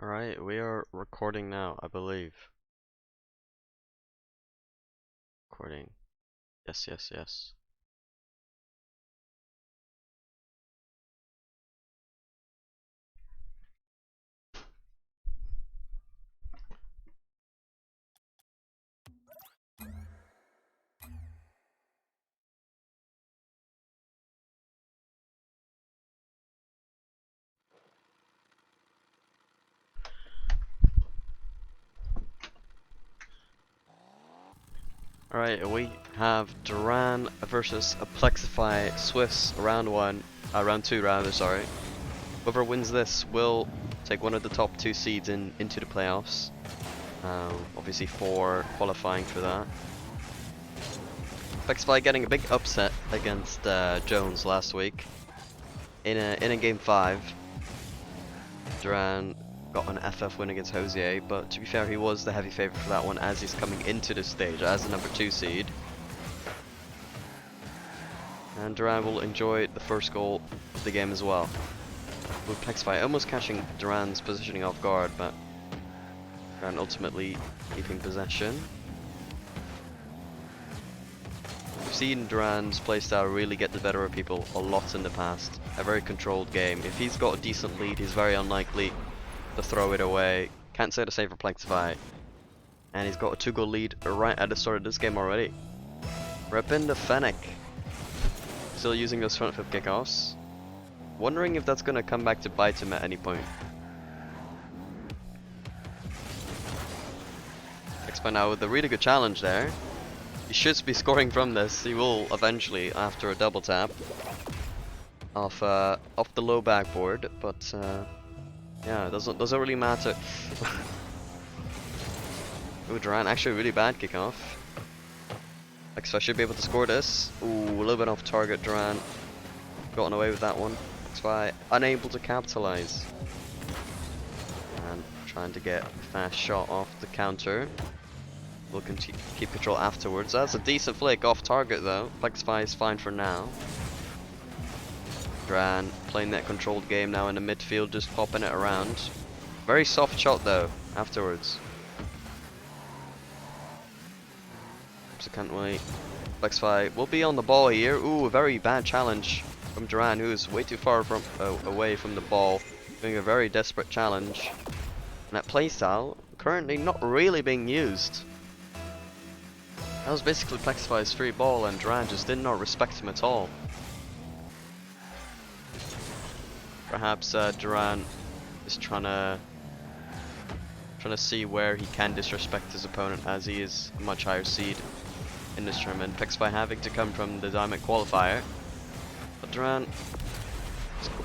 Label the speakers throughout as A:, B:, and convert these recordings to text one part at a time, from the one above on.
A: Alright, we are recording now, I believe. Recording. Yes, yes, yes. Alright, we have Duran versus a Plexify Swiss round two rather, sorry. Whoever wins this will take one of the top two seeds into the playoffs. Obviously 4 qualifying for that. Plexify getting a big upset against Jones last week in a game 5. Duran got an FF win against Hosier, but to be fair, he was the heavy favorite for that one as he's coming into the stage as the number 2 seed. And Duran will enjoy the first goal of the game as well. With Plexify almost catching Duran's positioning off guard, but Duran ultimately keeping possession. We've seen Duran's playstyle really get the better of people a lot in the past. A very controlled game. If he's got a decent lead, he's very unlikely to throw it away. Can't say the same for Plexify. And he's got a 2-goal lead right at the start of this game already. Repping the Fennec. Still using those front flip kickoffs. Wondering if that's going to come back to bite him at any point. Plexify now with a really good challenge there. He should be scoring from this. He will eventually after a double tap. Off the low backboard, but yeah, it doesn't really matter. Ooh, Duran, actually a really bad kickoff. So I should be able to score this. Ooh, a little bit off target, Duran. Gotten away with that one. Plexify unable to capitalize. And trying to get a fast shot off the counter. We'll keep control afterwards. That's a decent flick off target though. Plexify is fine for now. Duran playing that controlled game now in the midfield, just popping it around. Very soft shot though, afterwards. So can't wait. Plexify will be on the ball here. Ooh, a very bad challenge from Duran, who is way too far from away from the ball. Doing a very desperate challenge. And that playstyle currently not really being used. That was basically Plexify's free ball and Duran just did not respect him at all. Perhaps Duran is trying to see where he can disrespect his opponent as he is a much higher seed in this tournament. Plexify having to come from the Diamond qualifier. But Duran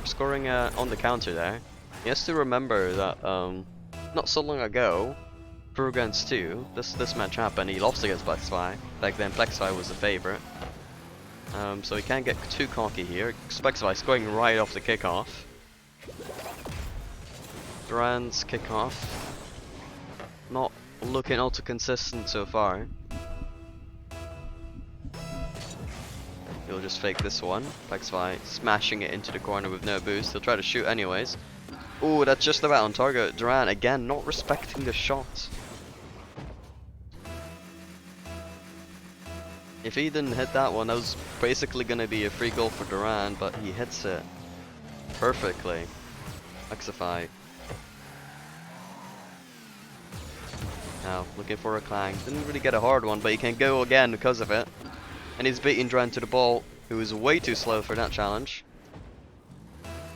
A: scoring on the counter there. He has to remember that not so long ago, 2 against 2, this match happened. He lost against Plexify. Back then Plexify was the favorite. So he can't get too cocky here. Plexify scoring right off the kickoff. Duran's kickoff not looking all too consistent so far. He'll just fake this one. Plexify smashing it into the corner with no boost. He'll try to shoot anyways. Ooh, that's just about on target. Duran again not respecting the shot. If he didn't hit that one, that was basically going to be a free goal for Duran, but he hits it perfectly. Plexify. Now, looking for a clang. Didn't really get a hard one, but he can go again because of it. And he's beating Duran to the ball, who is way too slow for that challenge.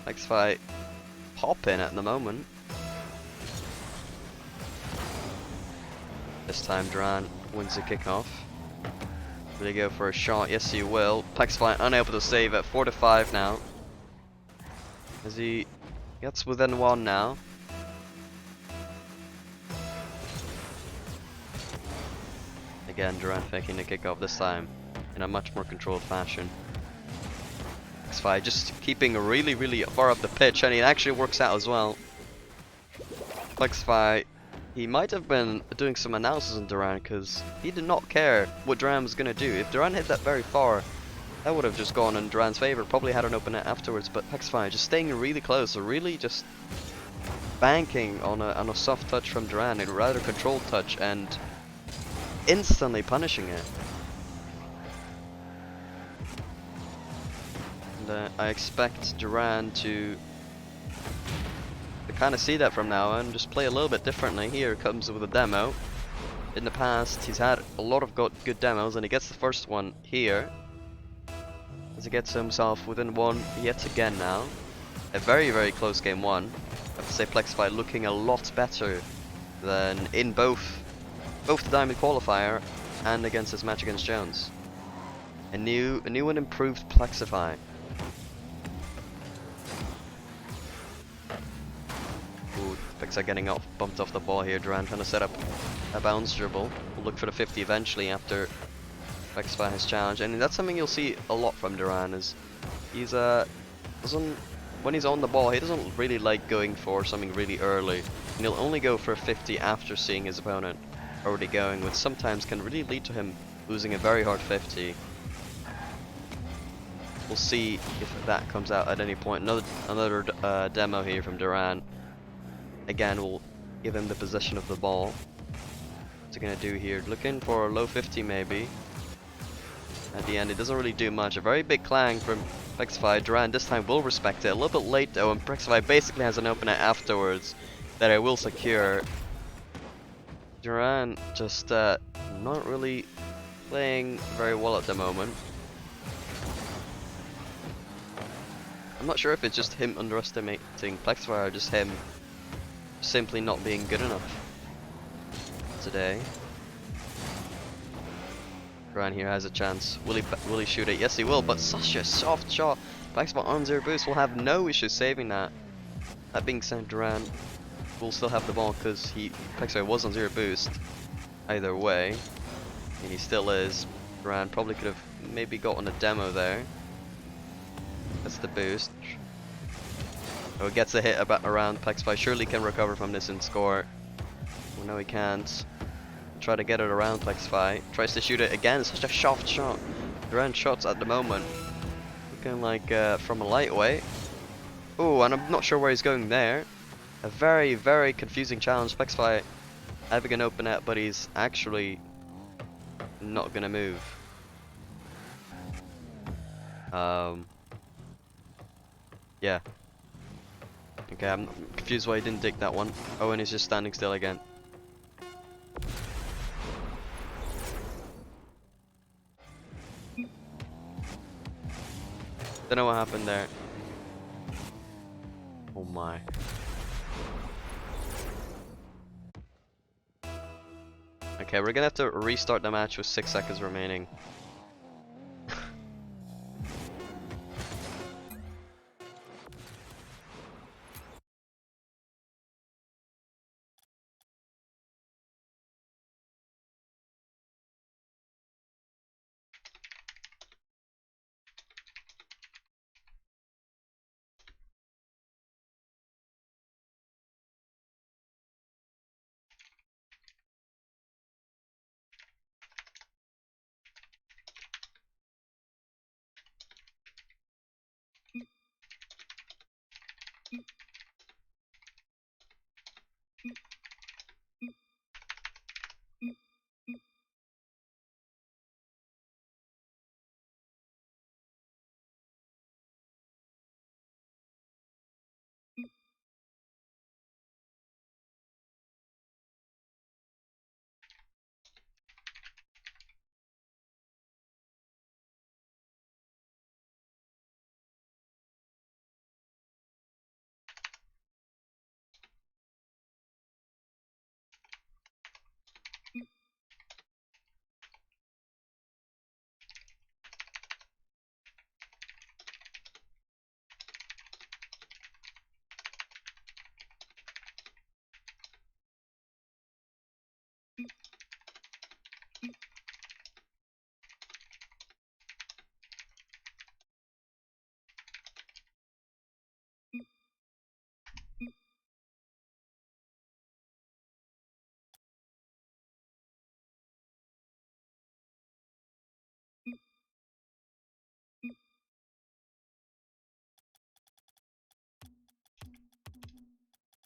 A: Plexify popping at the moment. This time Duran wins the kickoff. Will he go for a shot? Yes, he will. Plexify unable to save at 4-5 now. As he gets within 1 now. Again, Duran faking the kickoff this time in a much more controlled fashion. Plexify just keeping really, really far up the pitch, and it actually works out as well. Plexify, he might have been doing some analysis on Duran because he did not care what Duran was going to do. If Duran hit that very far, that would have just gone in Duran's favor. Probably had an open net afterwards, but Plexify just staying really close, really just banking on a soft touch from Duran, a rather controlled touch, and instantly punishing it. And I expect Duran to kind of see that from now on, just play a little bit differently. Here comes with a demo. In the past, he's had a lot of good demos, and he gets the first one here, as he gets himself within one yet again now. A very, very close game one. I have to say Plexify looking a lot better than in both the Diamond Qualifier and against his match against Jones. A new and improved Plexify. Ooh, Plexify getting bumped off the ball here. Duran trying to set up a bounce dribble. We'll look for the 50 eventually after Plexify has challenged, and that's something you'll see a lot from Duran. Is he's when he's on the ball, he doesn't really like going for something really early, and he'll only go for a 50 after seeing his opponent already going, which sometimes can really lead to him losing a very hard 50. We'll see if that comes out at any point. Another demo here from Duran. Again, we'll give him the position of the ball. What's he gonna do here? Looking for a low 50 maybe. At the end, it doesn't really do much. A very big clang from Plexify. Duran this time will respect it. A little bit late though, and Plexify basically has an opener afterwards that I will secure. Duran just not really playing very well at the moment. I'm not sure if it's just him underestimating Plexify or just him simply not being good enough today. Duran here has a chance. Will he shoot it? Yes, he will, but such a soft shot. Plexify on zero boost will have no issue saving that. That being said, Duran will still have the ball because Plexify was on zero boost. Either way, and he still is. Duran probably could have maybe gotten a demo there. That's the boost. Oh, it gets a hit around Plexify. Surely can recover from this and score. Oh, no, he can't. Try to get it around Plexify. Tries to shoot it again. Such a soft shot. Duran shots at the moment looking like from a lightweight. Oh, and I'm not sure where he's going there. A very, very confusing challenge. Plexify having an open net, but he's actually not gonna move. Yeah. Okay, I'm confused why he didn't dig that one. Oh, and he's just standing still again. Don't know what happened there. Oh my. Okay, we're gonna have to restart the match with 6 seconds remaining.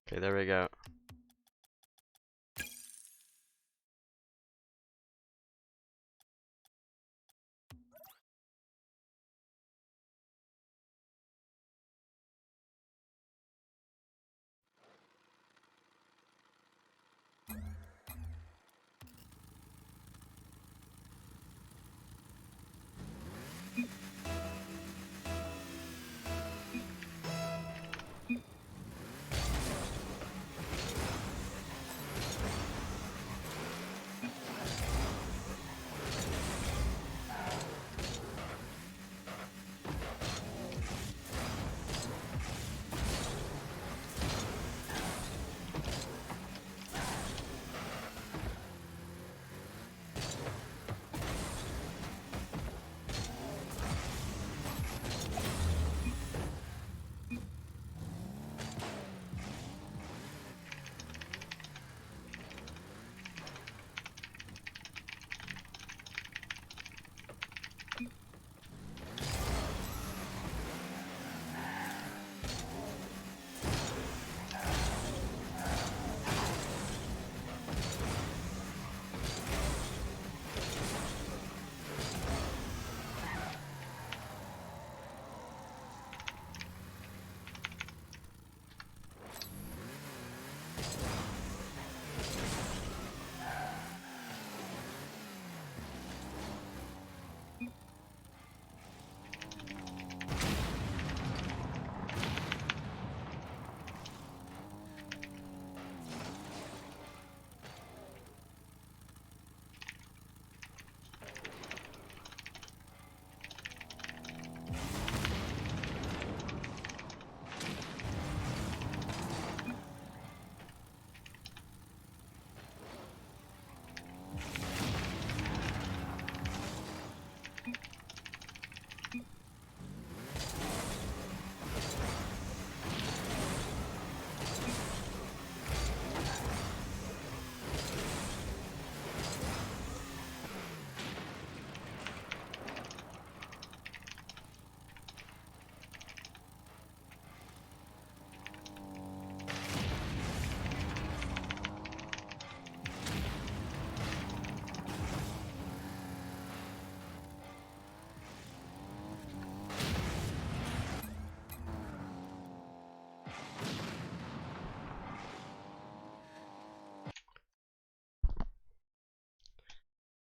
A: Okay, there we go.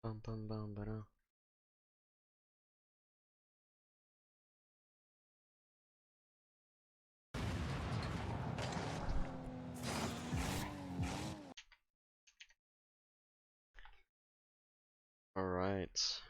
A: Bum bum bum ba. All right.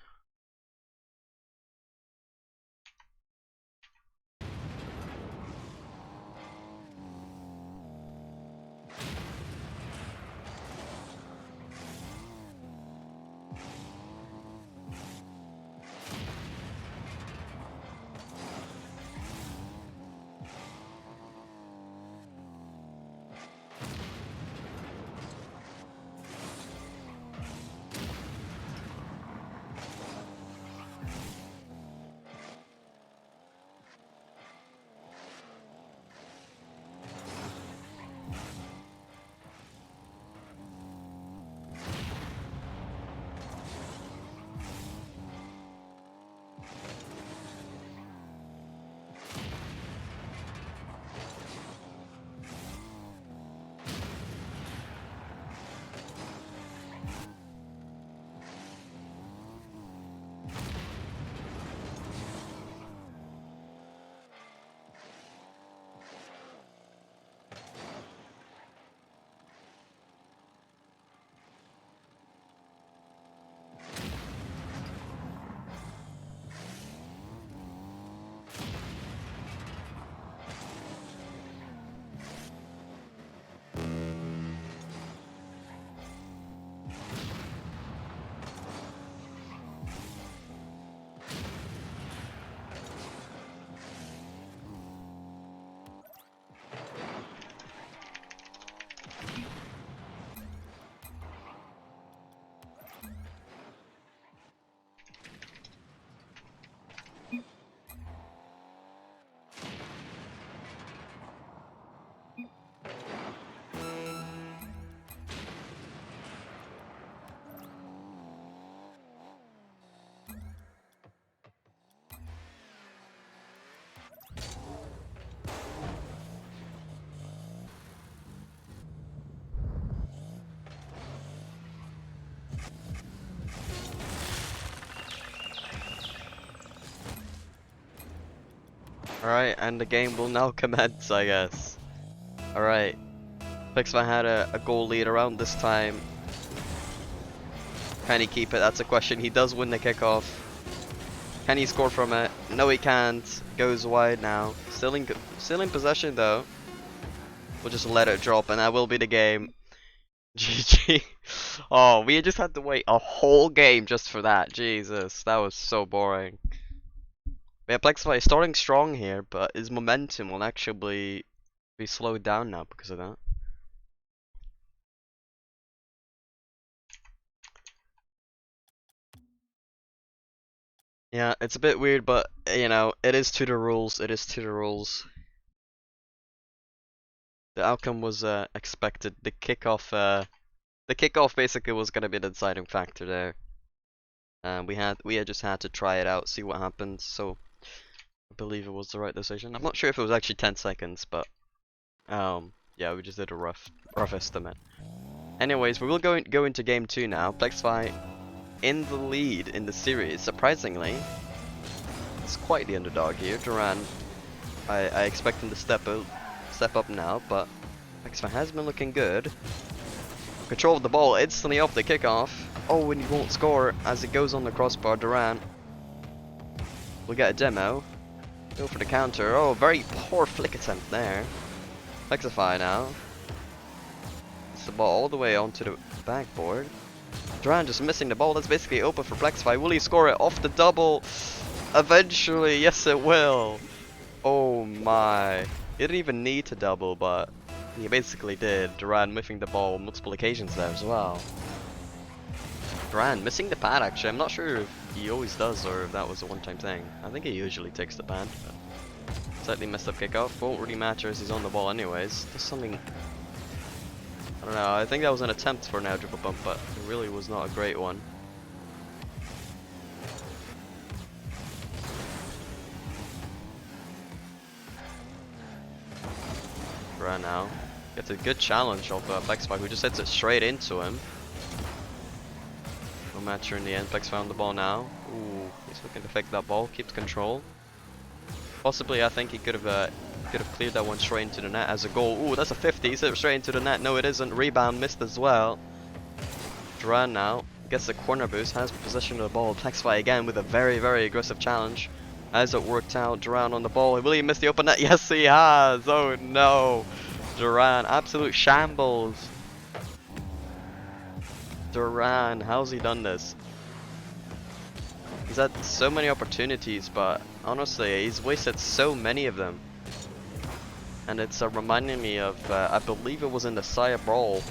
A: Alright, and the game will now commence, I guess. Alright. Plexify had a goal lead around this time. Can he keep it? That's a question. He does win the kickoff. Can he score from it? No, he can't. Goes wide now. Still in possession though. We'll just let it drop, and that will be the game. GG. Oh, we just had to wait a whole game just for that. Jesus, that was so boring. Yeah, Plexify is starting strong here, but his momentum will actually be slowed down now because of that. Yeah, it's a bit weird, but you know, it is to the rules. It is to the rules. The outcome was expected. The kickoff basically was gonna be the deciding factor there. We had just had to try it out, see what happened. So I believe it was the right decision. I'm not sure if it was actually 10 seconds, but yeah, we just did a rough estimate. Anyways, we will go into game 2 now. Plexify in the lead in the series, surprisingly. It's quite the underdog here. Duran, I expect him to step up now, but Plexify has been looking good. Control of the ball instantly off the kickoff. Oh, and he won't score as it goes on the crossbar. Duran will get a demo. Go for the counter. Oh, very poor flick attempt there. Plexify now. It's the ball all the way onto the backboard. Duran just missing the ball. That's basically open for Plexify. Will he score it off the double? Eventually, yes it will. Oh my. He didn't even need to double, but he basically did. Duran missing the ball on multiple occasions there as well. Duran missing the pad actually. I'm not sure if he always does or if that was a one-time thing. I think he usually takes the pad. But slightly messed up kickoff. Won't really matter as he's on the ball anyways. There's something... I don't know. I think that was an attempt for an air dribble bump, but it really was not a great one. Duran now gets a good challenge of Plexify, who just hits it straight into him. No matcher in the end. Plexify on the ball now. Ooh, he's looking to fake that ball. Keeps control. Possibly, I think he could have cleared that one straight into the net as a goal. Ooh, that's a 50. He's hit it straight into the net. No, it isn't. Rebound missed as well. Duran now gets the corner boost. Has possession of the ball. Plexify again with a very, very aggressive challenge. Has it worked out? Duran on the ball. Will he miss the open net? Yes, he has. Oh no. Duran, absolute shambles. Duran, how's he done this? He's had so many opportunities, but honestly, he's wasted so many of them. And it's reminding me of, I believe it was in the Saya Brawl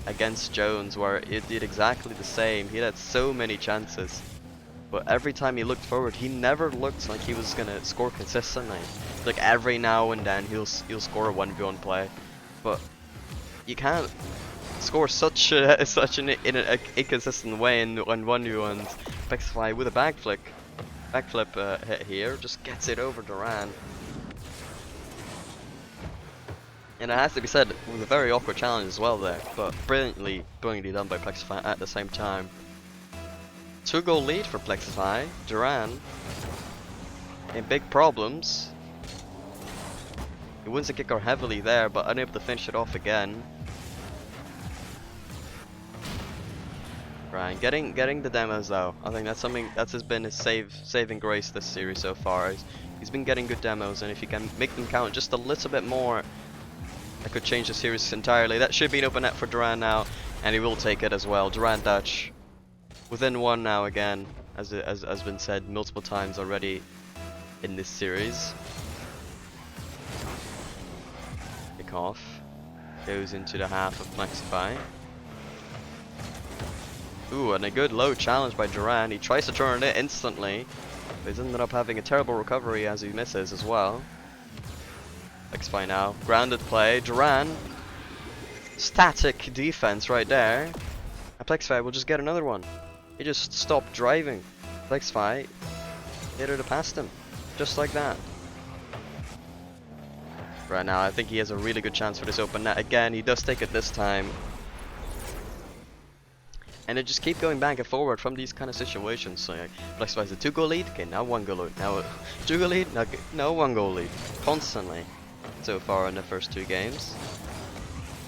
A: against Jones, where it did exactly the same. He had so many chances, but every time he looked forward, he never looked like he was gonna score consistently. Like every now and then, he'll score a 1v1 play, but you can't score such an inconsistent way in 1v1s. Plexify with a backflip hit here, just gets it over Duran. And it has to be said, it was a very awkward challenge as well there, but brilliantly done by Plexify at the same time. 2-goal lead for Plexify. Duran in big problems. He wins the kicker heavily there, but unable to finish it off again. Right, getting the demos though. I think that's something that's been his saving grace this series so far. He's been getting good demos, and if he can make them count just a little bit more, that could change the series entirely. That should be an open net for Duran now, and he will take it as well. Duran Dutch within one now again, as has been said multiple times already in this series. Kickoff goes into the half of Plexify. Ooh, and a good low challenge by Duran. He tries to turn it instantly, but he's ended up having a terrible recovery as he misses as well. Plexify now, grounded play. Duran, static defense right there. And Plexify will just get another one. He just stopped driving. Plexify hit it past him, just like that. Right now, I think he has a really good chance for this open net. Again, he does take it this time. And they just keep going back and forward from these kind of situations. So like, Plexify is a 2-goal lead, okay, now 1-goal lead, now 2-goal lead, now 1-goal lead. Constantly, so far in the first 2 games.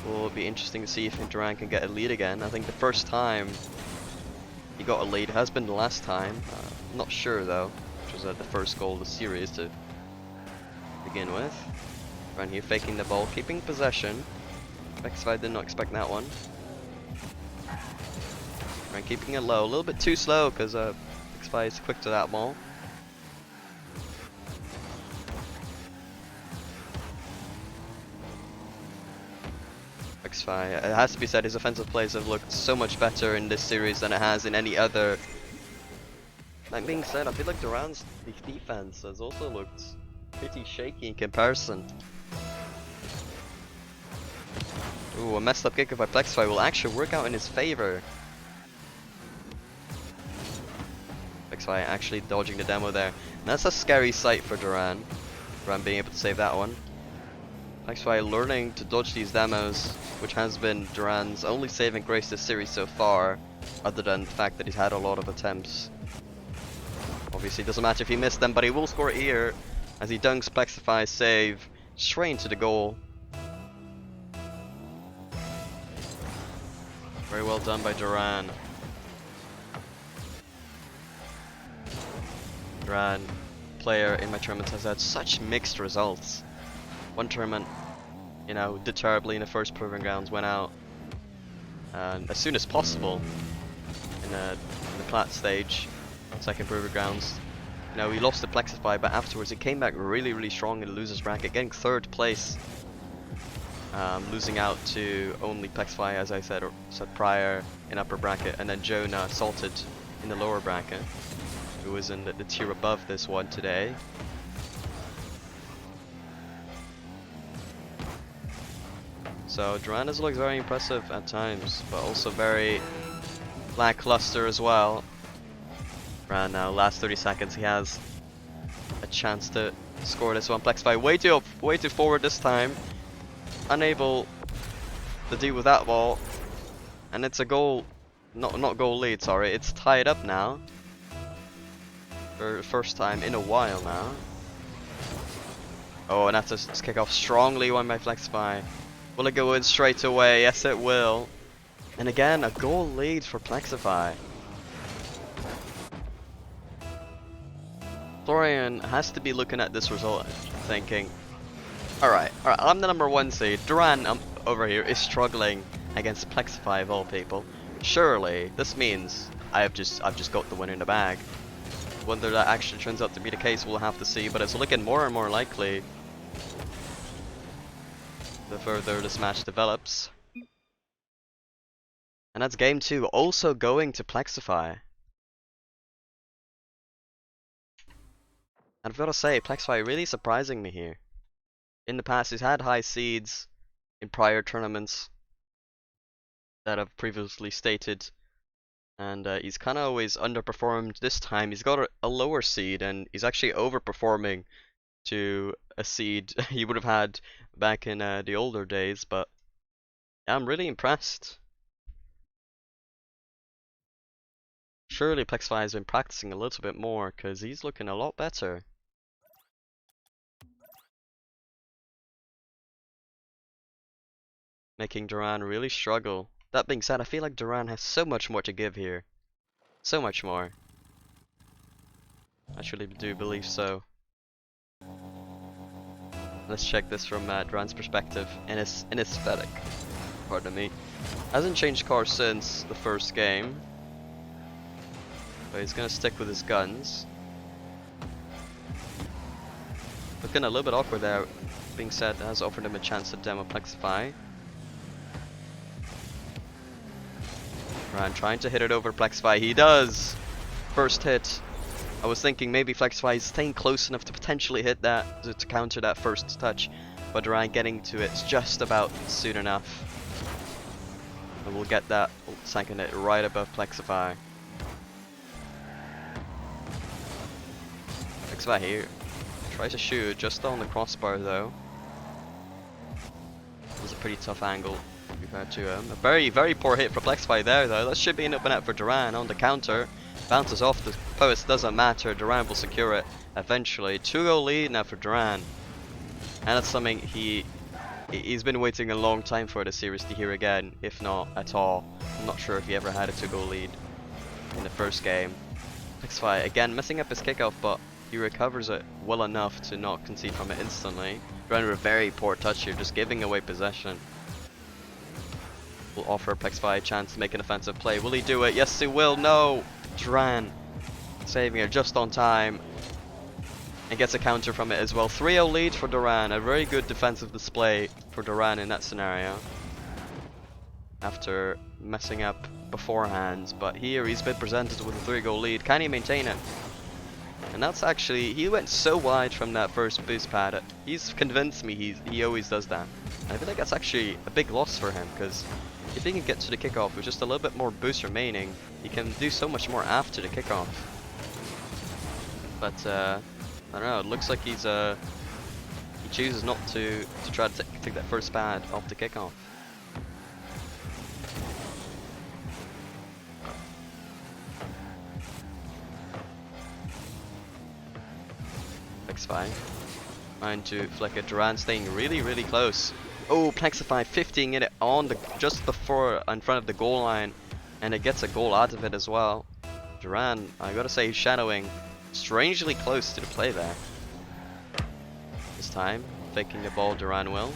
A: Will be interesting to see if Duran can get a lead again. I think the first time he got a lead has been the last time. I'm not sure though, which was the first goal of the series to begin with. Duran here faking the ball, keeping possession. Plexify did not expect that one. Duran keeping it low, a little bit too slow because Plexify is quick to that ball. Plexify, it has to be said, his offensive plays have looked so much better in this series than it has in any other. That being said, I feel like Duran's defense has also looked pretty shaky in comparison. Ooh, a messed up kick by Plexify will actually work out in his favor. Plexify actually dodging the demo there. And that's a scary sight for Duran. Duran being able to save that one. Plexify learning to dodge these demos, which has been Duran's only saving grace this series so far, other than the fact that he's had a lot of attempts. Obviously, it doesn't matter if he missed them, but he will score here as he dunks Plexify's save straight into the goal. Very well done by Duran. Duran, player in my tournaments, has had such mixed results. One tournament, you know, did terribly in the first proving grounds, went out and as soon as possible in the plat stage, second proving grounds. You know, he lost to Plexify, but afterwards he came back really strong in the losers bracket, getting 3rd place, losing out to only Plexify, as I said prior, in upper bracket, and then Jonah Salted in the lower bracket, who was in the tier above this one today. So Duran has looked very impressive at times, but also very lackluster as well. Duran now, last 30 seconds, he has a chance to score this one. Plexify way too forward this time, unable to deal with that ball, and it's a goal, not goal lead. Sorry, it's tied up now for the first time in a while now. Oh, and that's a kick off strongly one by Plexify. Will it go in straight away? Yes, it will. And again, a goal lead for Plexify. Florian has to be looking at this result thinking, alright, I'm the #1 seed. Duran over here is struggling against Plexify of all people. Surely, this means I've just got the win in the bag. Whether that actually turns out to be the case, we'll have to see, but it's looking more and more likely the further this match develops. And that's game 2, also going to Plexify. And I've got to say, Plexify really surprising me here. In the past, he's had high seeds in prior tournaments that I've previously stated, and he's kind of always underperformed. This time, he's got a lower seed, and he's actually overperforming to a seed he would have had back in the older days. But yeah, I'm really impressed. Surely Plexify has been practicing a little bit more, because he's looking a lot better. Making Duran really struggle. That being said, I feel like Duran has so much more to give here. So much more. I truly do believe so. Let's check this from Duran's perspective in his aesthetic. Pardon me. Hasn't changed cars since the first game, but he's gonna stick with his guns. Looking a little bit awkward there. Being said, has offered him a chance to demo Plexify. Duran trying to hit it over Plexify. He does! First hit. I was thinking maybe Plexify is staying close enough to potentially hit that, to counter that first touch. But Duran getting to it just about soon enough. And we'll get that second hit right above Plexify. Plexify here. Tries to shoot just on the crossbar though. It was a pretty tough angle. We've had to a very poor hit for Plexify there though. That should be an open net for Duran on the counter. Bounces off the post, doesn't matter. Duran will secure it eventually. 2-goal lead now for Duran. And that's something he's been waiting a long time for the series to hear again, if not at all. I'm not sure if he ever had a 2-goal lead in the first game. Plexify again messing up his kickoff, but he recovers it well enough to not concede from it instantly. Duran with a very poor touch here, just giving away possession. Will offer Plexify a chance to make an offensive play. Will he do it? Yes, he will. No! Duran saving it just on time. And gets a counter from it as well. 3-0 lead for Duran. A very good defensive display for Duran in that scenario. After messing up beforehand. But here he's been presented with a 3-goal lead. Can he maintain it? And that's actually, he went so wide from that first boost pad. He's convinced me he always does that. And I feel like that's actually a big loss for him, because if he can get to the kickoff with just a little bit more boost remaining, he can do so much more after the kickoff. But I don't know, it looks like he chooses not to try to take that first pad off the kickoff. Plexify trying to flick it. Duran staying really close. Oh, Plexify 50ing it on the just before in front of the goal line, and it gets a goal out of it as well. Duran, I gotta say, he's shadowing strangely close to the play there. This time, faking the ball, Duran will.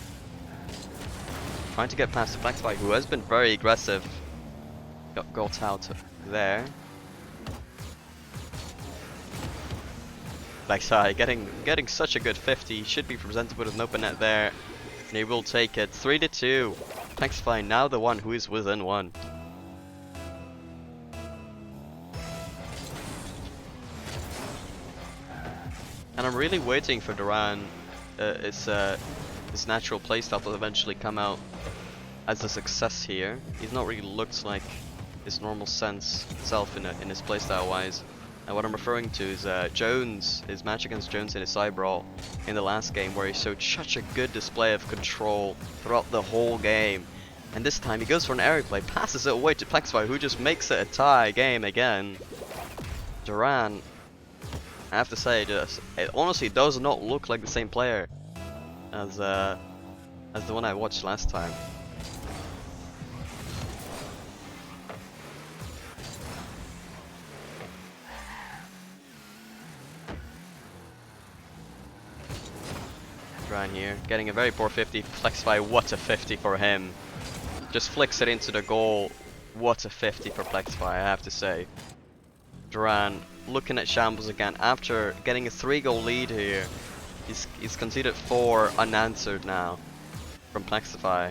A: Trying to get past the Plexify, who has been very aggressive. Got out there. Plexify getting such a good 50. He should be presented with an open net there. And he will take it. 3-2. Plexify now the one who is within one. And I'm really waiting for Duran. His natural playstyle will eventually come out as a success here. He's not really looked like his normal self in his playstyle wise. And what I'm referring to is Jones, his match against Jones in his side brawl in the last game, where he showed such a good display of control throughout the whole game. And this time he goes for an area play, passes it away to Plexify, who just makes it a tie game again. Duran, I have to say, it honestly does not look like the same player as the one I watched last time. Duran here, getting a very poor 50. Plexify, what a 50 for him. Just flicks it into the goal. What a 50 for Plexify, I have to say. Duran looking at shambles again after getting a 3-goal lead here. He's conceded 4 unanswered now from Plexify.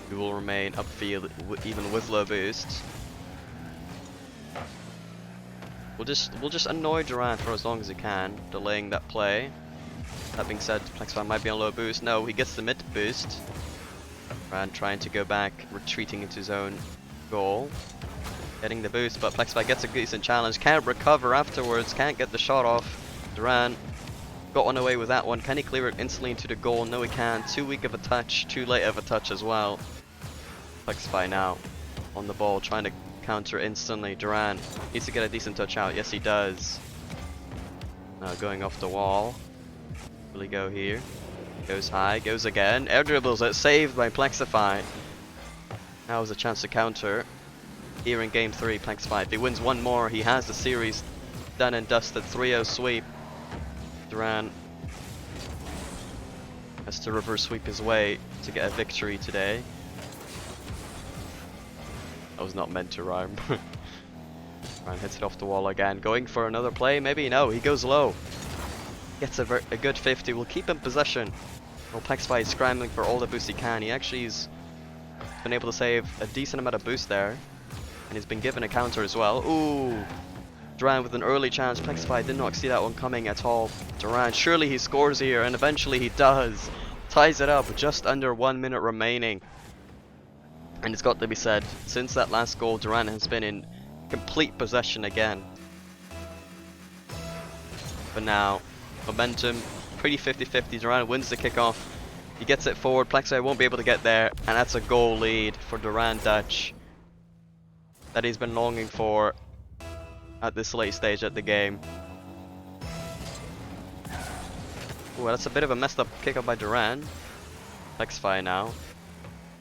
A: He will remain upfield even with low boost. We'll just annoy Duran for as long as he can, delaying that play. That being said, Plexify might be on low boost. No, he gets the mid boost. Duran trying to go back, retreating into his own goal. Getting the boost, but Plexify gets a decent challenge. Can't recover afterwards, can't get the shot off. Duran got one away with that one. Can he clear it instantly into the goal? No, he can't. Too weak of a touch, too late of a touch as well. Plexify now on the ball, trying to counter instantly. Duran needs to get a decent touch out. Yes, he does. Now going off the wall. Will he go here? Goes high, goes again. Air dribbles it, saved by Plexify. Now is a chance to counter. Here in game 3, Plexify. If he wins one more, he has the series done and dusted. 3-0 sweep. Duran has to reverse sweep his way to get a victory today. That was not meant to rhyme. Duran hits it off the wall again. Going for another play? Maybe? No, he goes low. Gets a good 50. Will keep in possession. Well, Plexify is scrambling for all the boost he can. He actually has been able to save a decent amount of boost there. And he's been given a counter as well. Ooh! Duran with an early chance. Plexify did not see that one coming at all. Duran, surely he scores here, and eventually he does. Ties it up with just under 1 minute remaining. And it's got to be said, since that last goal, Duran has been in complete possession again. But now, momentum, pretty 50-50. Duran wins the kickoff. He gets it forward, Plexify won't be able to get there, and that's a goal lead for Duran Dutch that he's been longing for at this late stage at the game. Ooh, that's a bit of a messed up kick up by Duran. Plexify now.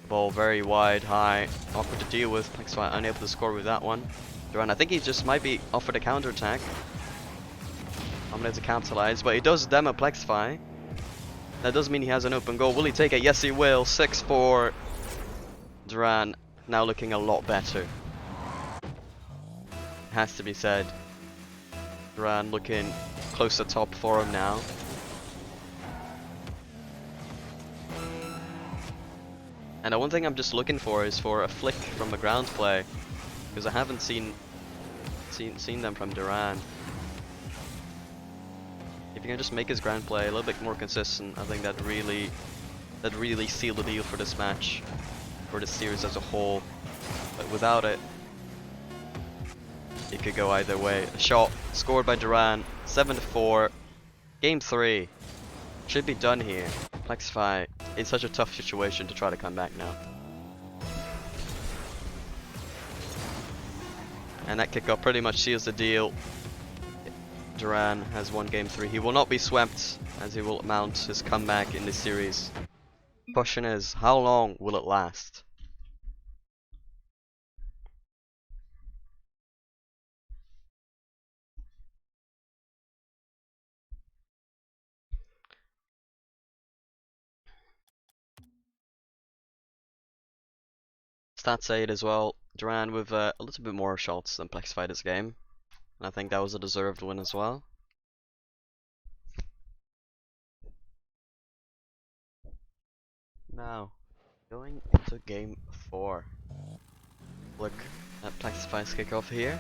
A: Ball very wide, high, awkward to deal with. Plexify unable to score with that one. Duran, I think he just might be offered a counter attack. Unable to capitalize, but he does demo Plexify. That does mean he has an open goal. Will he take it? Yes, he will. 6-4. Duran now looking a lot better. Has to be said. Duran looking close to top form now. And the one thing I'm just looking for is for a flick from the ground play, because I haven't seen them from Duran. If you can just make his ground play a little bit more consistent, I think that really seal the deal for this match, for this series as a whole. But without it, it could go either way. A shot scored by Duran, 7-4. Game 3 should be done here. Plexify in such a tough situation to try to come back now. And that kickoff pretty much seals the deal. Duran has won game 3. He will not be swept as he will mount his comeback in this series. Question is, how long will it last? Stats 8 as well. Duran with a little bit more shots than Plexify this game. And I think that was a deserved win as well. Now, going into game 4. Look at Plexify's kickoff here.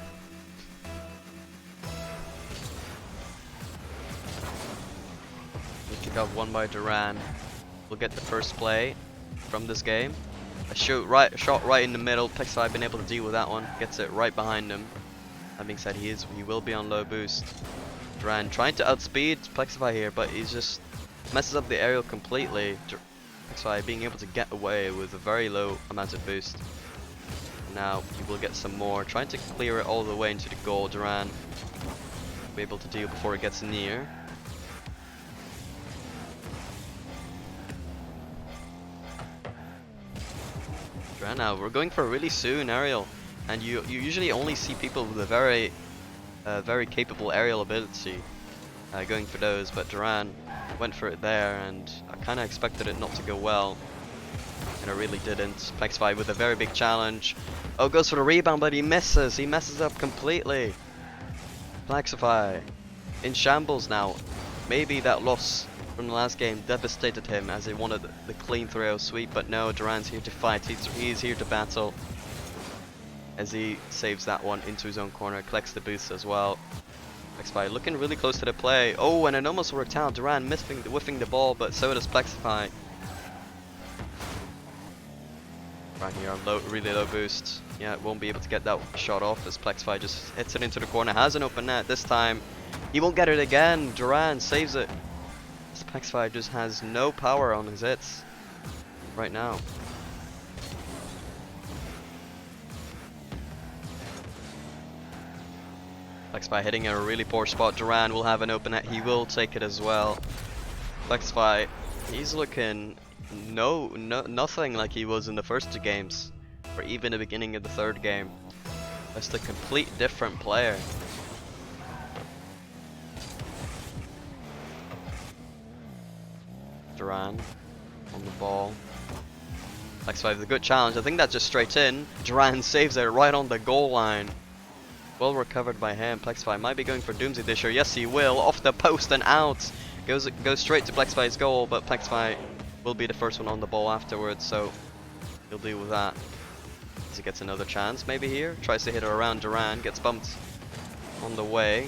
A: The kickoff won by Duran. We'll get the first play from this game. A shot right in the middle. Plexify been able to deal with that one. Gets it right behind him. That being said, he will be on low boost. Duran trying to outspeed Plexify here, but he just messes up the aerial completely. Plexify being able to get away with a very low amount of boost. Now he will get some more. Trying to clear it all the way into the goal. Duran will be able to deal before it gets near. Duran now, we're going for a really soon aerial. And you usually only see people with a very capable aerial ability going for those, but Duran went for it there, and I kind of expected it not to go well, and it really didn't. Plexify with a very big challenge. Oh, goes for the rebound, but he misses. He messes up completely. Plexify in shambles now. Maybe that loss from the last game devastated him, as he wanted the clean 3-0 sweep, but no, Duran's here to fight. He's here to battle. As he saves that one into his own corner, collects the boost as well. Plexify looking really close to the play. Oh, and it almost worked out. Duran whiffing the ball, but so does Plexify. Right here on really low boost. Yeah, won't be able to get that shot off as Plexify just hits it into the corner. Has an open net this time. He won't get it again. Duran saves it. As Plexify just has no power on his hits right now. Plexify hitting a really poor spot. Duran will have an open net. He will take it as well. Plexify, he's looking nothing like he was in the first 2 games, or even the beginning of the 3rd game. Just a complete different player. Duran on the ball. Plexify with a good challenge. I think that's just straight in. Duran saves it right on the goal line. Well recovered by him. Plexify might be going for Doomsday Disher. Yes, he will. Off the post and out. Goes straight to Plexify's goal, but Plexify will be the first one on the ball afterwards, so he'll deal with that. As he gets another chance, maybe here. Tries to hit it around Duran. Gets bumped on the way.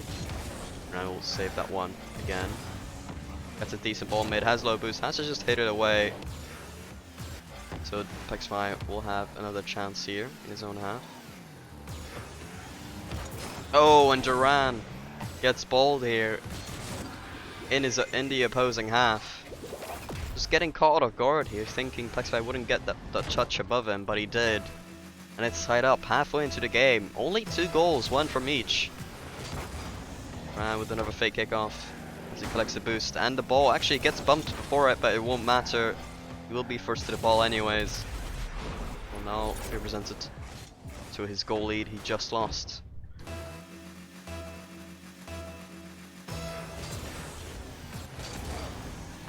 A: Duran will save that one again. That's a decent ball made. Has low boost. Has to just hit it away. So Plexify will have another chance here in his own half. Oh, and Duran gets balled here in the opposing half. Just getting caught off guard here, thinking Plexify wouldn't get that touch above him, but he did. And it's tied up halfway into the game. Only 2 goals, 1 from each. Duran with another fake kickoff as he collects a boost. And the ball actually gets bumped before it, but it won't matter. He will be first to the ball anyways. Well, now he presents it to his goal lead he just lost.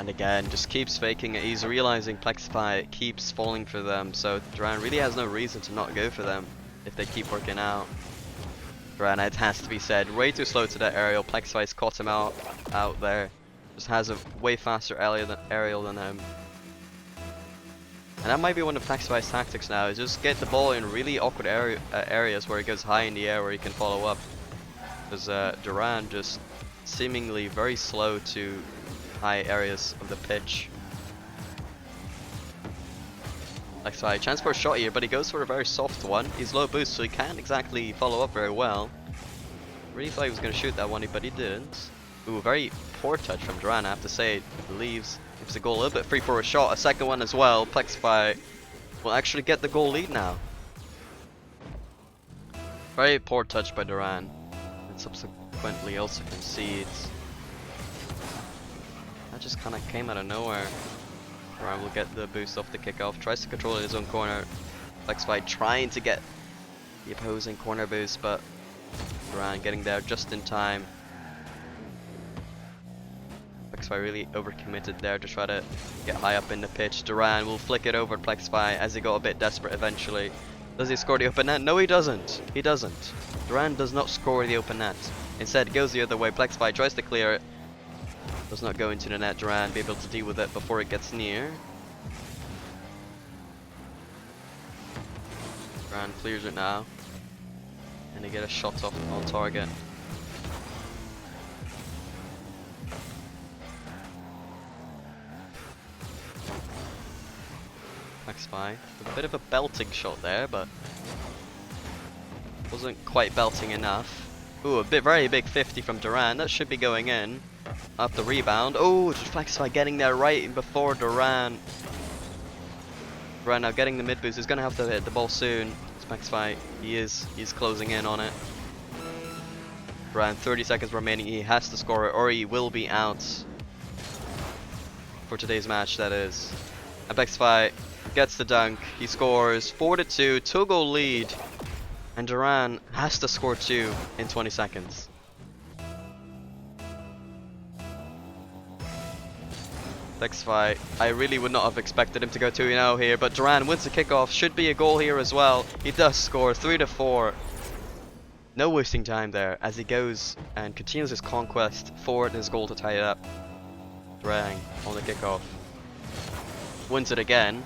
A: And again, just keeps faking it. He's realizing Plexify keeps falling for them, so Duran really has no reason to not go for them if they keep working out. Duran, it has to be said, way too slow to that aerial. Plexify's caught him out there. Just has a way faster aerial than him. And that might be one of Plexify's tactics now, is just get the ball in really awkward areas where it goes high in the air where he can follow up. Because Duran just seemingly very slow to high areas of the pitch. Plexify, chance for a shot here, but he goes for a very soft one. He's low boost, so he can't exactly follow up very well. Really thought he was going to shoot that one, but he didn't. Ooh, very poor touch from Duran, I have to say. He leaves the goal a little bit free for a shot. A second one as well. Plexify will actually get the goal lead now. Very poor touch by Duran, and subsequently also concedes. That just kind of came out of nowhere. Duran will get the boost off the kickoff. Tries to control it in his own corner. Plexify trying to get the opposing corner boost, but Duran getting there just in time. Plexify really overcommitted there to try to get high up in the pitch. Duran will flick it over to Plexify as he got a bit desperate eventually. Does he score the open net? No, he doesn't. He doesn't. Duran does not score the open net. Instead, goes the other way. Plexify tries to clear it. Does not go into the net. Duran be able to deal with it before it gets near. Duran clears it now. And they get a shot off on target. Plexify with a bit of a belting shot there, but wasn't quite belting enough. Ooh, very big 50 from Duran. That should be going in. Up the rebound. Oh, just Plexify getting there right before Duran. Duran now getting the mid boost. He's gonna have to hit the ball soon. Plexify, he's closing in on it. Duran, 30 seconds remaining. He has to score it, or he will be out for today's match. That is. And Plexify gets the dunk. He scores 4-2, 2-goal lead, and Duran has to score 2 in 20 seconds. Plexify, I really would not have expected him to go 2-0 here, but Duran wins the kickoff. Should be a goal here as well. He does score 3-4. No wasting time there as he goes and continues his conquest forward his goal to tie it up. Duran on the kickoff. Wins it again.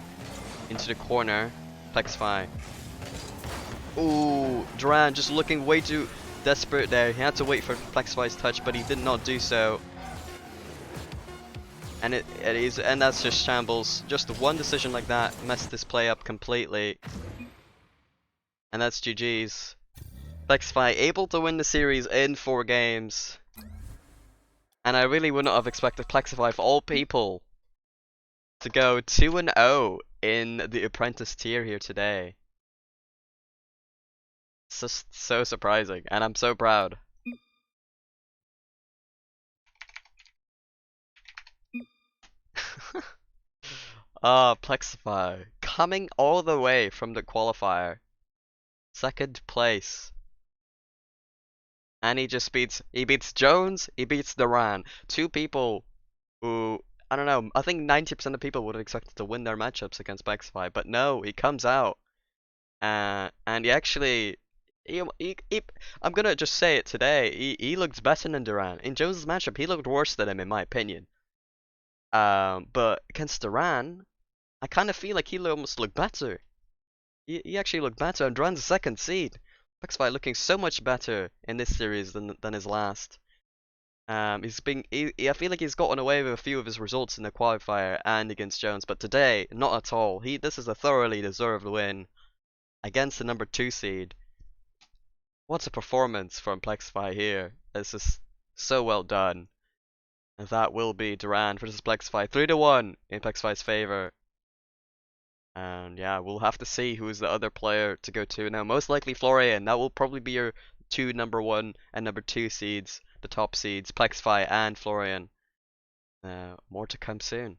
A: Into the corner. Plexify. Ooh, Duran just looking way too desperate there. He had to wait for Plexify's touch, but he did not do so. And and that's just shambles. Just one decision like that messed this play up completely. And that's GG's. Plexify able to win the series in 4 games. And I really would not have expected Plexify, of all people, to go 2-0 in the Apprentice tier here today. It's just so surprising, and I'm so proud. Plexify coming all the way from the qualifier, 2nd place, and he beats Jones, he beats Duran, 2 people who, I don't know, I think 90% of people would have expected to win their matchups against Plexify, but no, he comes out, and he actually, I'm gonna just say it today, he looked better than Duran. In Jones' matchup, he looked worse than him in my opinion. But against Duran, I kind of feel like he almost looked better. He actually looked better, and Duran's 2nd seed. Plexify looking so much better in this series than his last. I feel like he's gotten away with a few of his results in the qualifier and against Jones, but today, not at all. This is a thoroughly deserved win against the number 2 seed. What a performance from Plexify here. This is so well done. And that will be Duran versus Plexify. 3-1 in Plexify's favor. And yeah, we'll have to see who is the other player to go to. Now, most likely Florian. That will probably be your two #1 and #2 seeds, the top seeds, Plexify and Florian. More to come soon.